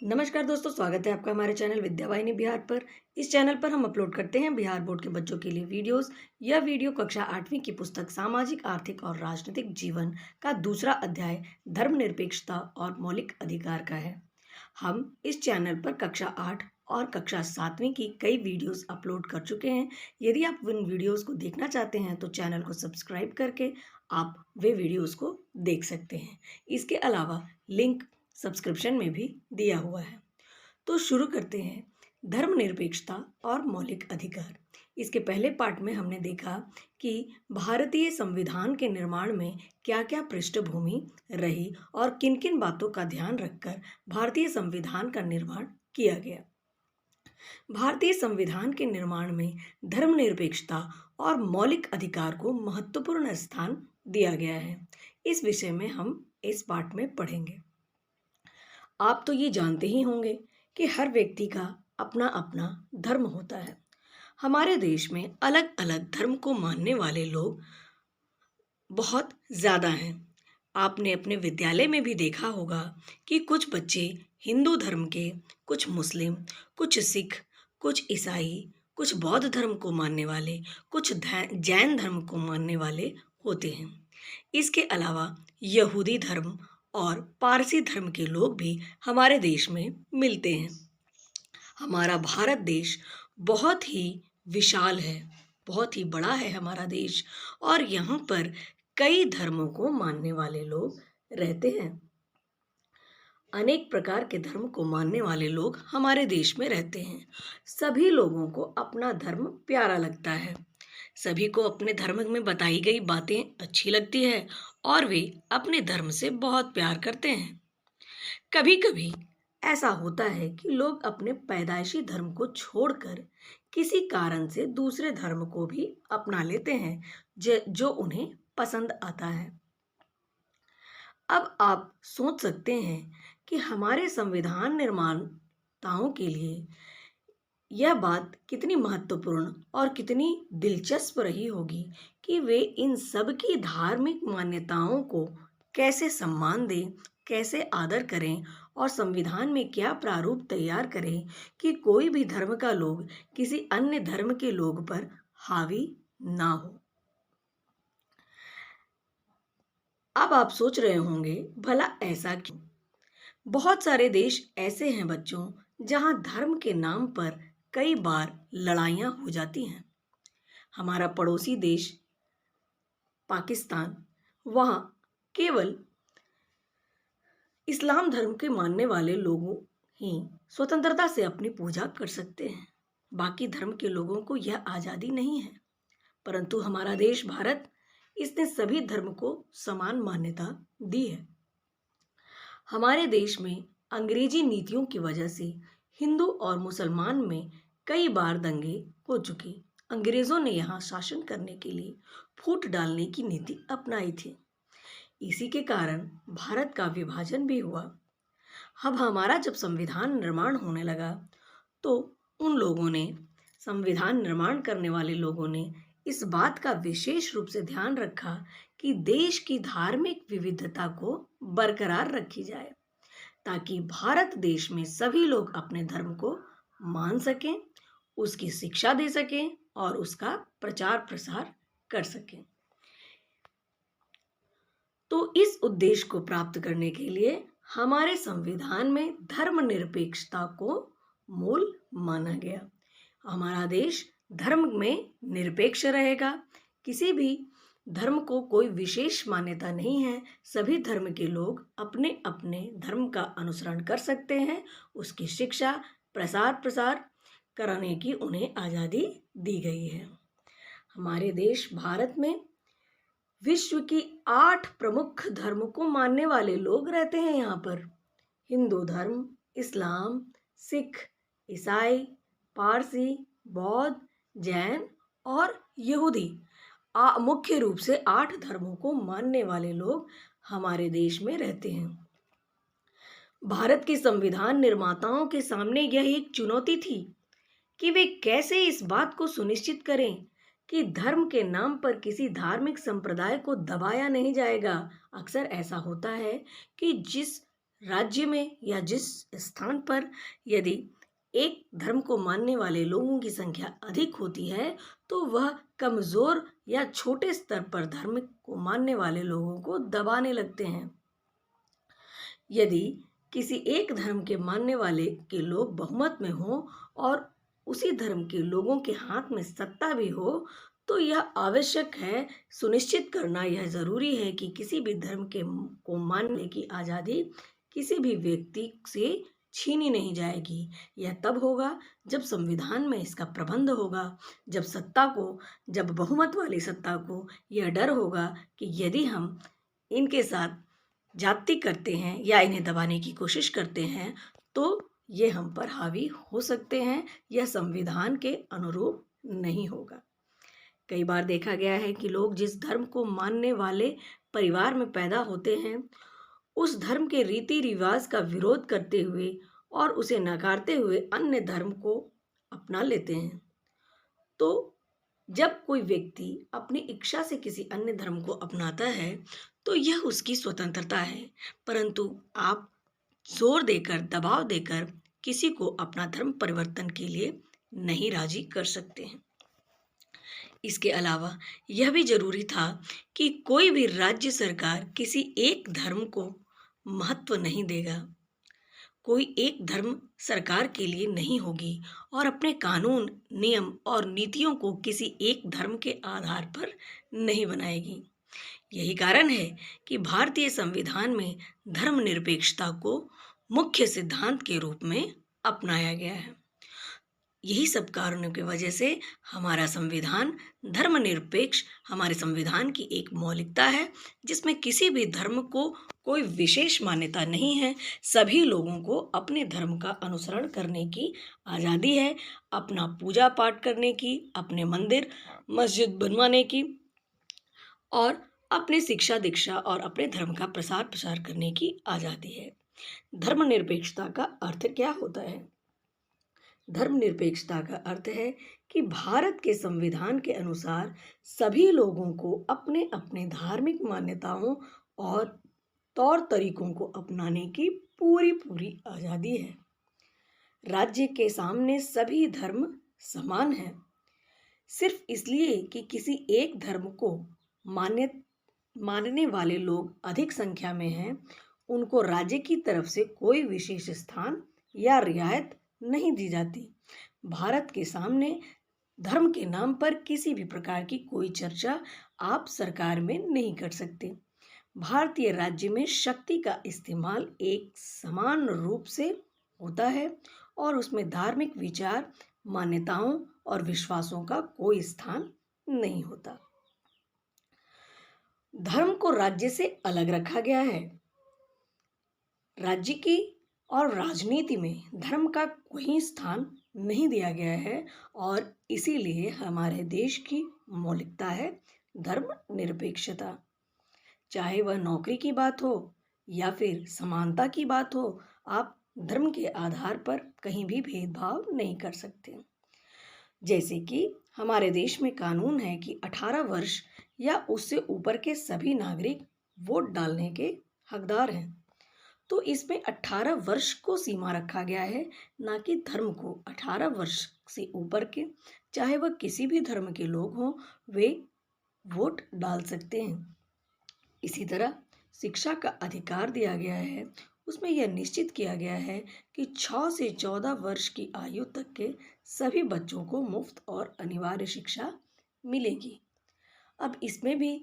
नमस्कार दोस्तों, स्वागत है आपका हमारे चैनल विद्यावाहिनी बिहार पर। इस चैनल पर हम अपलोड करते हैं बिहार बोर्ड के बच्चों के लिए वीडियोस। यह वीडियो कक्षा 8वीं की पुस्तक सामाजिक, आर्थिक और राजनीतिक जीवन का दूसरा अध्याय धर्मनिरपेक्षता और मौलिक अधिकार का है। हम इस चैनल पर कक्षा 8 और कक्षा 7वीं की कई वीडियोस अपलोड कर चुके हैं। यदि आप उन वीडियोस को देखना चाहते हैं तो चैनल को सब्सक्राइब करके आप वे वीडियोस को देख सकते हैं। इसके अलावा लिंक सब्सक्रिप्शन में भी दिया हुआ है। तो शुरू करते हैं धर्मनिरपेक्षता और मौलिक अधिकार। इसके पहले पार्ट में हमने देखा कि भारतीय संविधान के निर्माण में क्या-क्या पृष्ठभूमि रही और किन-किन बातों का ध्यान रखकर भारतीय संविधान का निर्माण किया गया। भारतीय संविधान के निर्माण में धर्मनिरपेक्षता और मौलिक अधिकार को महत्वपूर्ण स्थान दिया गया है। इस विषय में हम इस पार्ट में पढ़ेंगे। आप तो ये जानते ही होंगे कि हर व्यक्ति का अपना अपना धर्म होता है। हमारे देश में अलग अलग धर्म को मानने वाले लोग बहुत ज़्यादा हैं। आपने अपने विद्यालय में भी देखा होगा कि कुछ बच्चे हिंदू धर्म के, कुछ मुस्लिम, कुछ सिख, कुछ ईसाई, कुछ बौद्ध धर्म को मानने वाले, कुछ जैन धर्म को मानने वाले होते हैं। इसके अलावा यहूदी धर्म और पारसी धर्म के लोग भी हमारे देश में मिलते हैं। हमारा भारत देश बहुत ही विशाल है, बहुत ही बड़ा है हमारा देश, और यहाँ पर कई धर्मों को मानने वाले लोग रहते हैं। अनेक प्रकार के धर्म को मानने वाले लोग हमारे देश में रहते हैं। सभी लोगों को अपना धर्म प्यारा लगता है। सभी को अपने धर्म में बताई गई बातें अच्छी लगती है और वे अपने धर्म से बहुत प्यार करते हैं। कभी-कभी ऐसा होता है कि लोग अपने पैदाइशी धर्म को छोड़कर किसी कारण से दूसरे धर्म को भी अपना लेते हैं जो उन्हें पसंद आता है। अब आप सोच सकते हैं कि हमारे संविधान निर्माताओं के लिए यह बात कितनी महत्वपूर्ण और कितनी दिलचस्प रही होगी कि वे इन सब की धार्मिक मान्यताओं को कैसे सम्मान दें, कैसे आदर करें और संविधान में क्या प्रारूप तैयार करें कि कोई भी धर्म का लोग किसी अन्य धर्म के लोग पर हावी ना हो। अब आप सोच रहे होंगे, भला ऐसा क्यों? बहुत सारे देश ऐसे हैं बच्चों, जहां धर्म के नाम पर कई बार लड़ाइयां हो जाती हैं। हमारा पड़ोसी देश पाकिस्तान, वहां केवल इस्लाम धर्म के मानने वाले लोगों ही स्वतंत्रता से अपनी पूजा कर सकते हैं। बाकी धर्म के लोगों को यह आज़ादी नहीं है। परंतु हमारा देश भारत, इसने सभी धर्म को समान मान्यता दी है। हमारे देश में अंग्रेजी नीतियों की वजह से हिंदू और मुसलमान में कई बार दंगे हो चुके। अंग्रेजों ने यहाँ शासन करने के लिए फूट डालने की नीति अपनाई थी। इसी के कारण भारत का विभाजन भी हुआ। अब हमारा जब संविधान निर्माण होने लगा तो उन लोगों ने, संविधान निर्माण करने वाले लोगों ने इस बात का विशेष रूप से ध्यान रखा कि देश की धार्मिक विविधता को बरकरार रखी जाए, ताकि भारत देश में सभी लोग अपने धर्म को मान सकें, उसकी शिक्षा दे सकें और उसका प्रचार प्रसार कर सकें। तो इस उद्देश्य को प्राप्त करने के लिए हमारे संविधान में धर्मनिरपेक्षता को मूल माना गया। हमारा देश धर्म में निरपेक्ष रहेगा। किसी भी धर्म को कोई विशेष मान्यता नहीं है। सभी धर्म के लोग अपने अपने धर्म का अनुसरण कर सकते हैं। उसकी शिक्षा, प्रसार कराने की उन्हें आज़ादी दी गई है। हमारे देश भारत में विश्व की 8 प्रमुख धर्म को मानने वाले लोग रहते हैं। यहाँ पर हिंदू धर्म, इस्लाम, सिख, ईसाई, पारसी, बौद्ध, जैन और यहूदी, मुख्य रूप से 8 धर्मों को मानने वाले लोग हमारे देश में रहते हैं। भारत के संविधान निर्माताओं के सामने यह एक चुनौती थी कि वे कैसे इस बात को सुनिश्चित करें कि धर्म के नाम पर किसी धार्मिक संप्रदाय को दबाया नहीं जाएगा। अक्सर ऐसा होता है कि जिस राज्य में या जिस स्थान पर यदि एक धर्म को मानने वाले लोगों की संख्या अधिक होती है, तो वह कमजोर या छोटे स्तर पर धर्म को मानने वाले लोगों को दबाने लगते हैं। यदि किसी एक धर्म के मानने वाले के लोग बहुमत में हों और उसी धर्म के लोगों के हाथ में सत्ता भी हो, तो यह आवश्यक है, सुनिश्चित करना यह जरूरी है कि किसी भी धर्म के को मानने की आज़ादी किसी भी व्यक्ति से छीनी नहीं जाएगी। यह तब होगा जब संविधान में इसका प्रबंध होगा, जब बहुमत वाली सत्ता को यह डर होगा कि यदि हम इनके साथ जाति करते हैं या इन्हें दबाने की कोशिश करते हैं, तो ये हम पर हावी हो सकते हैं। यह संविधान के अनुरूप नहीं होगा। कई बार देखा गया है कि लोग जिस धर्म को मानने वाले परिवार में पैदा होते हैं, उस धर्म के रीति रिवाज का विरोध करते हुए और उसे नकारते हुए अन्य धर्म को अपना लेते हैं। तो जब कोई व्यक्ति अपनी इच्छा से किसी अन्य धर्म को अपनाता है, तो यह उसकी स्वतंत्रता है, परंतु आप जोर देकर, दबाव देकर किसी को अपना धर्म परिवर्तन के लिए नहीं राजी कर सकते हैं। इसके अलावा यह भी जरूरी था कि कोई भी राज्य सरकार किसी एक धर्म को महत्व नहीं देगा। कोई एक धर्म सरकार के लिए नहीं होगी और अपने कानून, नियम और नीतियों को किसी एक धर्म के आधार पर नहीं बनाएगी। यही कारण है कि भारतीय संविधान में धर्मनिरपेक्षता को मुख्य सिद्धांत के रूप में अपनाया गया है। यही सब कारणों की वजह से हमारा संविधान धर्मनिरपेक्ष, हमारे संविधान की एक मौलिकता है, जिसमें किसी भी धर्म को कोई विशेष मान्यता नहीं है। सभी लोगों को अपने धर्म का अनुसरण करने की आज़ादी है, अपना पूजा पाठ करने की, अपने मंदिर मस्जिद बनवाने की और अपने शिक्षा दीक्षा और अपने धर्म का प्रसार प्रसार करने की आज़ादी है। धर्मनिरपेक्षता का अर्थ क्या होता है? धर्मनिरपेक्षता का अर्थ है कि भारत के संविधान के अनुसार सभी लोगों को अपने अपने धार्मिक मान्यताओं और तौर तरीकों को अपनाने की पूरी पूरी आज़ादी है। राज्य के सामने सभी धर्म समान हैं। सिर्फ इसलिए कि किसी एक धर्म को मानने वाले लोग अधिक संख्या में हैं, उनको राज्य की तरफ से कोई विशेष स्थान या रियायत नहीं दी जाती। भारत के सामने धर्म के नाम पर किसी भी प्रकार की कोई चर्चा आप सरकार में नहीं कर सकते। भारतीय राज्य में शक्ति का इस्तेमाल एक समान रूप से होता है और उसमें धार्मिक विचार, मान्यताओं और विश्वासों का कोई स्थान नहीं होता। धर्म को राज्य से अलग रखा गया है। राज्य की और राजनीति में धर्म का कोई स्थान नहीं दिया गया है और इसीलिए हमारे देश की मौलिकता है धर्मनिरपेक्षता। चाहे वह नौकरी की बात हो या फिर समानता की बात हो, आप धर्म के आधार पर कहीं भी भेदभाव नहीं कर सकते। जैसे कि हमारे देश में कानून है कि 18 वर्ष या उससे ऊपर के सभी नागरिक वोट डालने के हकदार हैं। तो इसमें 18 वर्ष को सीमा रखा गया है, ना कि धर्म को। 18 वर्ष से ऊपर के, चाहे वह किसी भी धर्म के लोग हों, वे वोट डाल सकते हैं। इसी तरह शिक्षा का अधिकार दिया गया है। उसमें यह निश्चित किया गया है कि 6 से 14 वर्ष की आयु तक के सभी बच्चों को मुफ्त और अनिवार्य शिक्षा मिलेगी। अब इसमें भी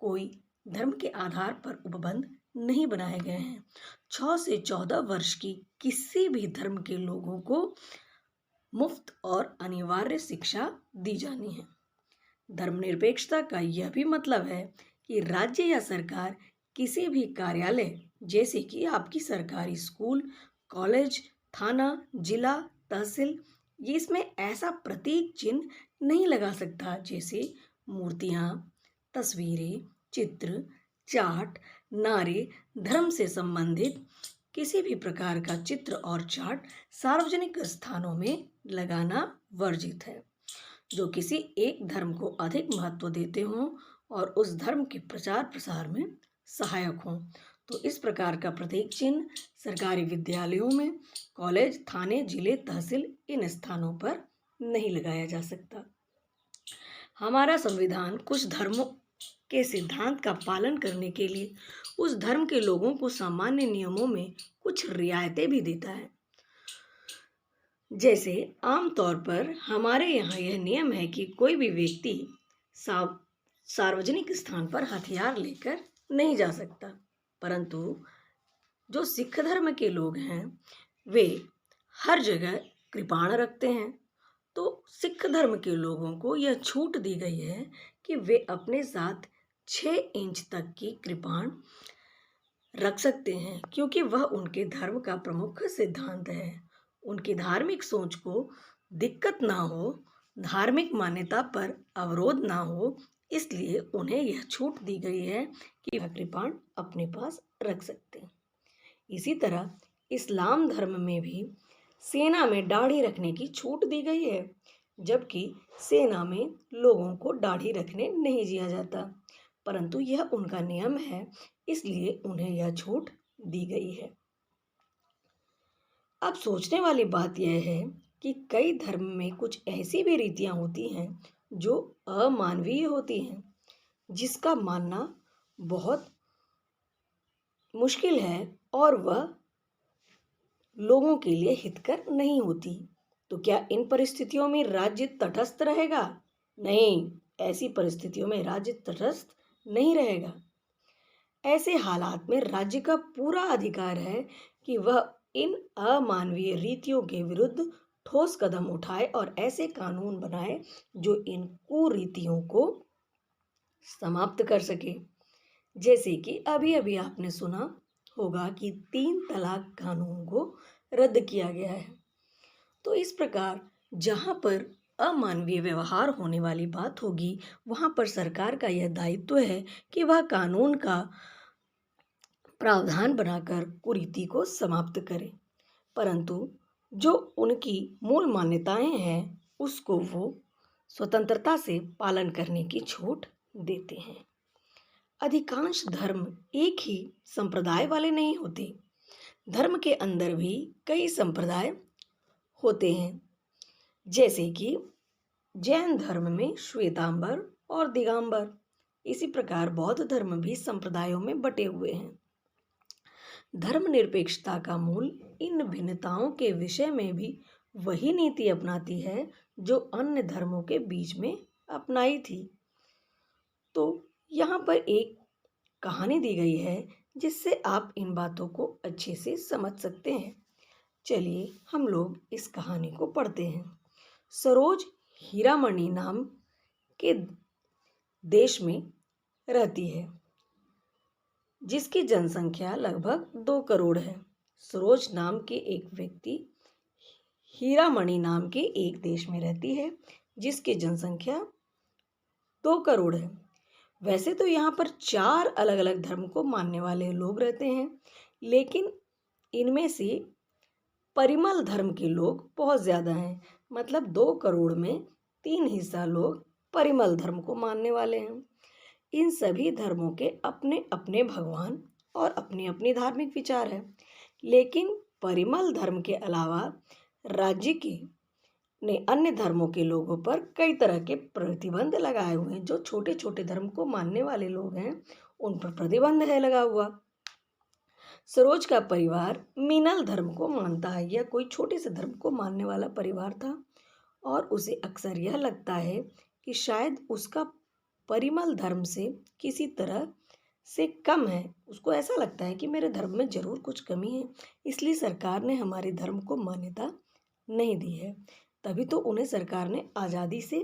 कोई धर्म के आधार पर उपबंध नहीं बनाए गए हैं। 6 से 14 वर्ष की किसी भी धर्म के लोगों को मुफ्त और अनिवार्य शिक्षा दी जानी है। धर्मनिरपेक्षता का यह भी मतलब है कि राज्य या सरकार किसी भी कार्यालय, जैसे कि आपकी सरकारी स्कूल, कॉलेज, थाना, जिला, तहसील, ये इसमें ऐसा प्रतीक चिन्ह नहीं लगा सकता जैसे मूर्तियाँ, तस्वीरें, चित्र, चार्ट, नारे। धर्म से संबंधित किसी भी प्रकार का चित्र और चार्ट सार्वजनिक स्थानों में लगाना वर्जित है, जो किसी एक धर्म को अधिक महत्व देते हों और उस धर्म के प्रचार प्रसार में सहायक हों। तो इस प्रकार का प्रतीक चिन्ह सरकारी विद्यालयों में, कॉलेज, थाने, जिले, तहसील इन स्थानों पर नहीं लगाया जा सकता। हमारा संविधान कुछ धर्मों के सिद्धांत का पालन करने के लिए उस धर्म के लोगों को सामान्य नियमों में कुछ रियायतें भी देता है। जैसे आमतौर पर हमारे यहाँ यह नियम है कि कोई भी व्यक्ति सार्वजनिक स्थान पर हथियार लेकर नहीं जा सकता, परंतु जो सिख धर्म के लोग हैं वे हर जगह कृपाण रखते हैं। तो सिख धर्म के लोगों को यह छूट दी गई है कि वे अपने साथ 6 इंच तक की कृपाण रख सकते हैं, क्योंकि वह उनके धर्म का प्रमुख सिद्धांत है। उनकी धार्मिक सोच को दिक्कत ना हो, धार्मिक मान्यता पर अवरोध ना हो, इसलिए उन्हें यह छूट दी गई है कि वह कृपाण अपने पास रख सकते हैं। इसी तरह इस्लाम धर्म में भी सेना में दाढ़ी रखने की छूट दी गई है, जबकि सेना में लोगों को दाढ़ी रखने नहीं दिया जाता, परंतु यह उनका नियम है, इसलिए उन्हें यह छूट दी गई है। अब सोचने वाली बात यह है कि कई धर्म में कुछ ऐसी भी रीतियां होती हैं जो अमानवीय होती हैं, जिसका मानना बहुत मुश्किल है और वह लोगों के लिए हितकर नहीं होती। तो क्या इन परिस्थितियों में राज्य तटस्थ रहेगा? नहीं, ऐसी परिस्थितियों में राज्य तटस्थ नहीं रहेगा। ऐसे हालात में राज्य का पूरा अधिकार है कि वह इन अमानवीय रीतियों के विरुद्ध ठोस कदम उठाए और ऐसे कानून बनाए जो इन कुरीतियों को समाप्त कर सके। जैसे कि अभी अभी आपने सुना होगा कि 3 तलाक कानून को रद्द किया गया है। तो इस प्रकार जहाँ पर अमानवीय व्यवहार होने वाली बात होगी, वहाँ पर सरकार का यह दायित्व है कि वह कानून का प्रावधान बनाकर कुरीति को समाप्त करे, परंतु जो उनकी मूल मान्यताएं हैं उसको वो स्वतंत्रता से पालन करने की छूट देते हैं। अधिकांश धर्म एक ही संप्रदाय वाले नहीं होते। धर्म के अंदर भी कई संप्रदाय होते हैं, जैसे कि जैन धर्म में श्वेतांबर और दिगंबर। इसी प्रकार बौद्ध धर्म भी संप्रदायों में बटे हुए हैं। धर्मनिरपेक्षता का मूल इन भिन्नताओं के विषय में भी वही नीति अपनाती है जो अन्य धर्मों के बीच में अपनाई थी। तो यहाँ पर एक कहानी दी गई है जिससे आप इन बातों को अच्छे से समझ सकते हैं। चलिए हम लोग इस कहानी को पढ़ते हैं। सरोज हीरामणि नाम के देश में रहती है, जिसकी जनसंख्या लगभग 2 करोड़ है। सरोज नाम के एक व्यक्ति हीरामणि नाम के एक देश में रहती है, जिसकी जनसंख्या 2 करोड़ है। वैसे तो यहाँ पर 4 अलग अलग धर्म को मानने वाले लोग रहते हैं, लेकिन इनमें से परिमल धर्म के लोग बहुत ज़्यादा हैं। मतलब 2 करोड़ में 3 हिस्सा लोग परिमल धर्म को मानने वाले हैं। इन सभी धर्मों के अपने अपने भगवान और अपनी अपनी धार्मिक विचार है, लेकिन परिमल धर्म के अलावा राज्य के ने अन्य धर्मों के लोगों पर कई तरह के प्रतिबंध लगाए हुए हैं। जो छोटे छोटे धर्म को मानने वाले लोग हैं उन पर प्रतिबंध है लगा हुआ। सरोज का परिवार मीनल धर्म को मानता है। यह कोई छोटे से धर्म को मानने वाला परिवार था और उसे अक्सर यह लगता है कि शायद उसका परिमल धर्म से किसी तरह से कम है। उसको ऐसा लगता है कि मेरे धर्म में जरूर कुछ कमी है, इसलिए सरकार ने हमारे धर्म को मान्यता नहीं दी है। तभी तो उन्हें सरकार ने आज़ादी से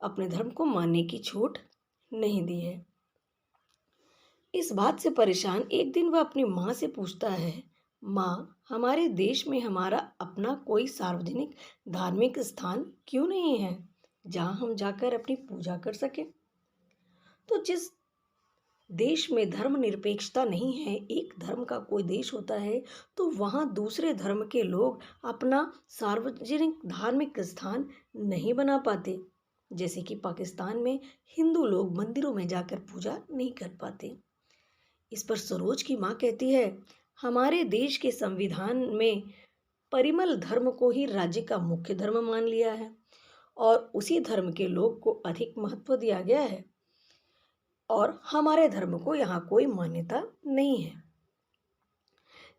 अपने धर्म को मानने की छूट नहीं दी है। इस बात से परेशान एक दिन वह अपनी माँ से पूछता है, माँ, हमारे देश में हमारा अपना कोई सार्वजनिक धार्मिक स्थान क्यों नहीं है जहाँ हम जाकर अपनी पूजा कर सकें? तो जिस देश में धर्मनिरपेक्षता नहीं है, एक धर्म का कोई देश होता है, तो वहाँ दूसरे धर्म के लोग अपना सार्वजनिक धार्मिक स्थान नहीं बना पाते। जैसे कि पाकिस्तान में हिंदू लोग मंदिरों में जाकर पूजा नहीं कर पाते। इस पर सरोज की माँ कहती है, हमारे देश के संविधान में परिमल धर्म को ही राज्य का मुख्य धर्म मान लिया है और उसी धर्म के लोग को अधिक महत्व दिया गया है और हमारे धर्म को यहाँ कोई मान्यता नहीं है।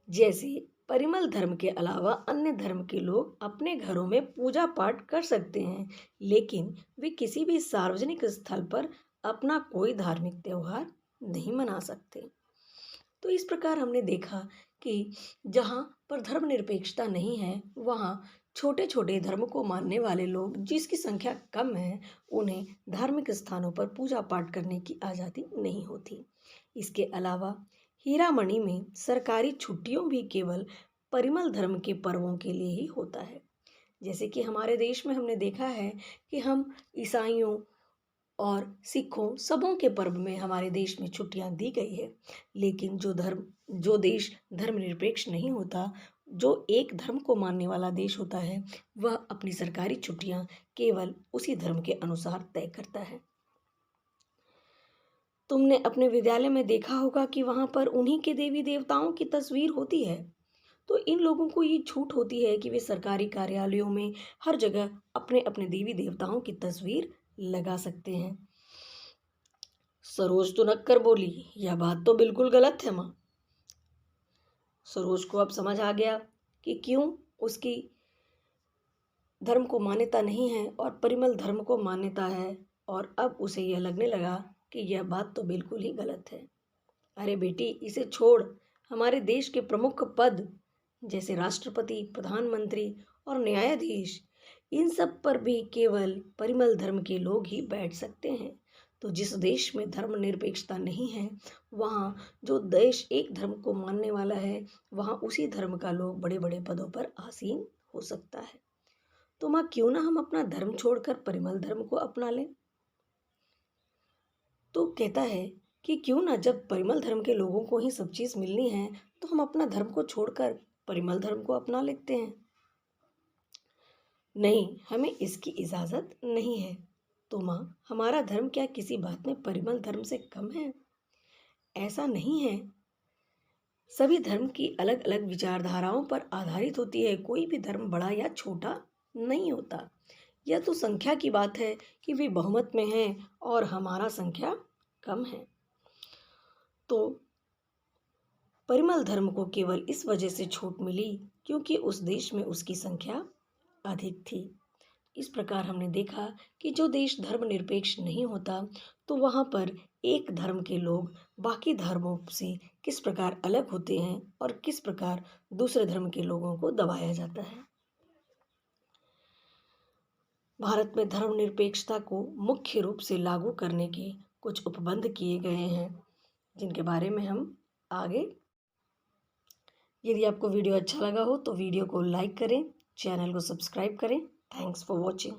जैसे परिमल धर्म के अलावा अन्य धर्म के लोग अपने घरों में पूजा पाठ कर सकते हैं, लेकिन वे किसी भी सार्वजनिक स्थल पर अपना कोई धार्मिक त्योहार नहीं मना सकते। तो इस प्रकार हमने देखा कि जहाँ पर धर्मनिरपेक्षता नहीं है, वहाँ छोटे छोटे धर्म को मानने वाले लोग जिसकी संख्या कम है, उन्हें धार्मिक स्थानों पर पूजा पाठ करने की आज़ादी नहीं होती। इसके अलावा हीरामणि में सरकारी छुट्टियों भी केवल परिमल धर्म के पर्वों के लिए ही होता है। जैसे कि हमारे देश में हमने देखा है कि हम ईसाइयों और सिखों सबों के पर्व में हमारे देश में छुट्टियां दी गई है, लेकिन जो देश धर्मनिरपेक्ष नहीं होता, जो एक धर्म को मानने वाला देश होता है, वह अपनी सरकारी छुट्टियां केवल उसी धर्म के अनुसार तय करता है। तुमने अपने विद्यालय में देखा होगा कि वहां पर उन्हीं के देवी देवताओं की तस्वीर होती है। तो इन लोगों को ये छूट होती है कि वे सरकारी कार्यालयों में हर जगह अपने अपने देवी देवताओं की तस्वीर लगा सकते हैं। सरोज तो नक्कर बोली, यह बात तो बिल्कुल गलत है माँ। सरोज को अब समझ आ गया कि क्यों उसकी धर्म को मान्यता नहीं है और परिमल धर्म को मान्यता है, और अब उसे यह लगने लगा कि यह बात तो बिल्कुल ही गलत है। अरे बेटी, इसे छोड़। हमारे देश के प्रमुख पद जैसे राष्ट्रपति, प्रधानमंत्री और न्यायाधीश, इन सब पर भी केवल परिमल धर्म के लोग ही बैठ सकते हैं। तो जिस देश में धर्मनिरपेक्षता नहीं है, वहाँ जो देश एक धर्म को मानने वाला है, वहाँ उसी धर्म का लोग बड़े बड़े पदों पर आसीन हो सकता है। तो माँ, क्यों ना हम अपना धर्म छोड़कर परिमल धर्म को अपना लें। तो कहता है कि क्यों ना, जब परिमल धर्म के लोगों को ही सब चीज़ मिलनी है, तो हम अपना धर्म को छोड़कर परिमल धर्म को अपना लेते हैं। नहीं, हमें इसकी इजाज़त नहीं है। तो माँ, हमारा धर्म क्या किसी बात में परिमल धर्म से कम है? ऐसा नहीं है। सभी धर्म की अलग अलग विचारधाराओं पर आधारित होती है। कोई भी धर्म बड़ा या छोटा नहीं होता। यह तो संख्या की बात है कि वे बहुमत में हैं और हमारा संख्या कम है। तो परिमल धर्म को केवल इस वजह से छूट मिली क्योंकि उस देश में उसकी संख्या अधिक थी। इस प्रकार हमने देखा कि जो देश धर्मनिरपेक्ष नहीं होता, तो वहाँ पर एक धर्म के लोग बाकी धर्मों से किस प्रकार अलग होते हैं और किस प्रकार दूसरे धर्म के लोगों को दबाया जाता है। भारत में धर्मनिरपेक्षता को मुख्य रूप से लागू करने के कुछ उपबंध किए गए हैं, जिनके बारे में हम आगे। यदि आपको वीडियो अच्छा लगा हो तो वीडियो को लाइक करें, चैनल को सब्सक्राइब करें। Thanks for watching.